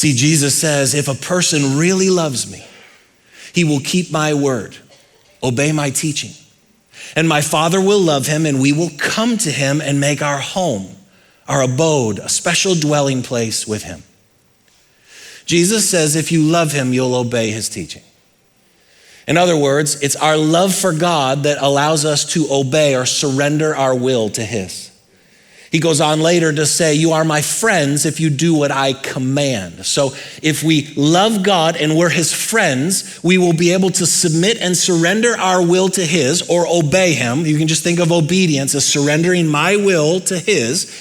See, Jesus says, if a person really loves me, he will keep my word, obey my teaching. And my Father will love him, and we will come to him and make our home, our abode, a special dwelling place with him. Jesus says, if you love him, you'll obey his teaching. In other words, it's our love for God that allows us to obey or surrender our will to his. He goes on later to say, you are my friends if you do what I command. So if we love God and we're his friends, we will be able to submit and surrender our will to his or obey him. You can just think of obedience as surrendering my will to his.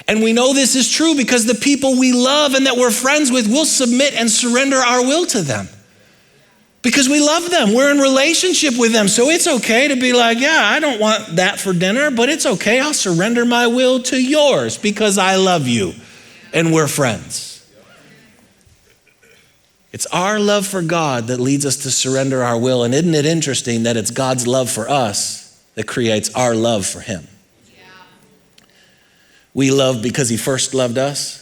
And we know this is true because the people we love and that we're friends with will submit and surrender our will to them. Because we love them, we're in relationship with them. So it's okay to be like, yeah, I don't want that for dinner, but it's okay, I'll surrender my will to yours because I love you and we're friends. It's our love for God that leads us to surrender our will. And isn't it interesting that it's God's love for us that creates our love for him? We love because he first loved us.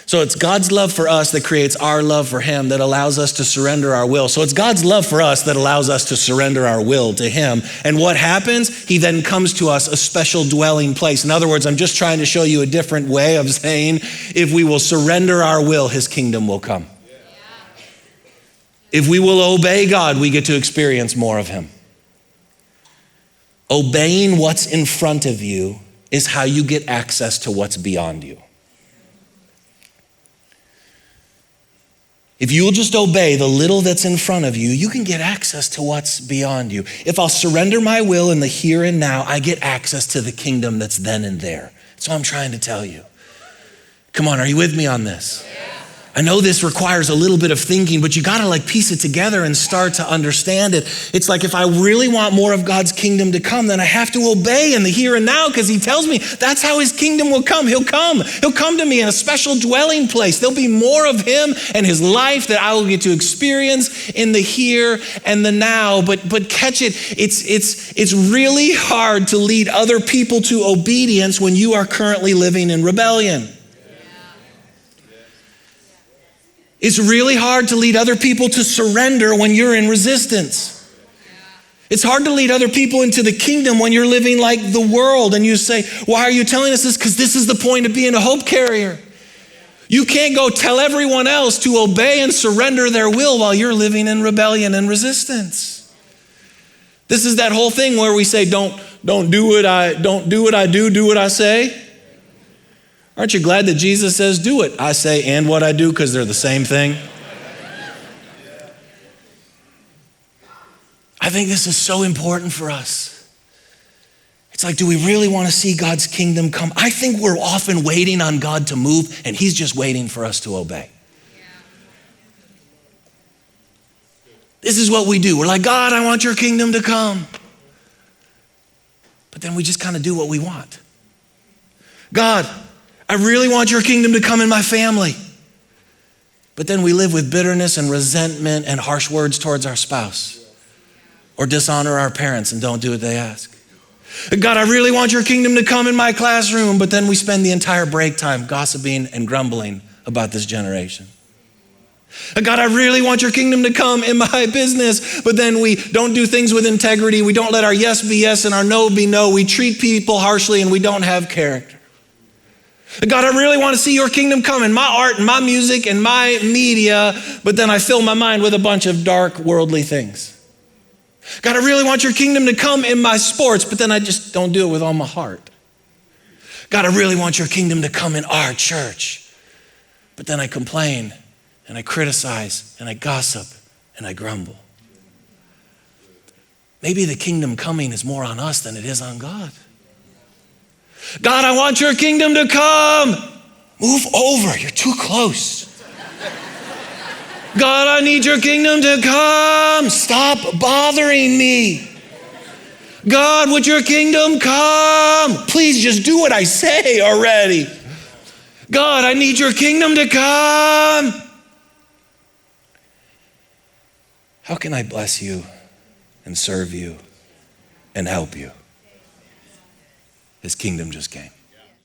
So it's God's love for us that creates our love for him that allows us to surrender our will. So it's God's love for us that allows us to surrender our will to him. And what happens? He then comes to us a special dwelling place. In other words, I'm just trying to show you a different way of saying, if we will surrender our will, his kingdom will come. If we will obey God, we get to experience more of him. Obeying what's in front of you is how you get access to what's beyond you. If you'll just obey the little that's in front of you, you can get access to what's beyond you. If I'll surrender my will in the here and now, I get access to the kingdom that's then and there. That's what I'm trying to tell you. Come on, are you with me on this? I know this requires a little bit of thinking, but you gotta piece it together and start to understand it. It's like if I really want more of God's kingdom to come, then I have to obey in the here and now because he tells me that's how his kingdom will come. He'll come to me in a special dwelling place. There'll be more of him and his life that I will get to experience in the here and the now. But catch it, it's really hard to lead other people to obedience when you are currently living in rebellion. It's really hard to lead other people to surrender when you're in resistance. It's hard to lead other people into the kingdom when you're living like the world and you say, why are you telling us this? Because this is the point of being a hope carrier. You can't go tell everyone else to obey and surrender their will while you're living in rebellion and resistance. This is that whole thing where we say, don't do what I do what I say. Aren't you glad that Jesus says, do it, I say, and what I do, because they're the same thing? I think this is so important for us. It's like, do we really want to see God's kingdom come? I think we're often waiting on God to move, and he's just waiting for us to obey. This is what we do. We're like, God, I want your kingdom to come. But then we just kind of do what we want. God, I really want your kingdom to come in my family. But then we live with bitterness and resentment and harsh words towards our spouse or dishonor our parents and don't do what they ask. God, I really want your kingdom to come in my classroom, but then we spend the entire break time gossiping and grumbling about this generation. God, I really want your kingdom to come in my business, but then we don't do things with integrity. We don't let our yes be yes and our no be no. We treat people harshly and we don't have character. God, I really want to see your kingdom come in my art and my music and my media, but then I fill my mind with a bunch of dark worldly things. God, I really want your kingdom to come in my sports, but then I just don't do it with all my heart. God, I really want your kingdom to come in our church, but then I complain and I criticize and I gossip and I grumble. Maybe the kingdom coming is more on us than it is on God. God, I want your kingdom to come. Move over, you're too close. God, I need your kingdom to come. Stop bothering me. God, would your kingdom come? Please just do what I say already. God, I need your kingdom to come. How can I bless you and serve you and help you? His kingdom just came.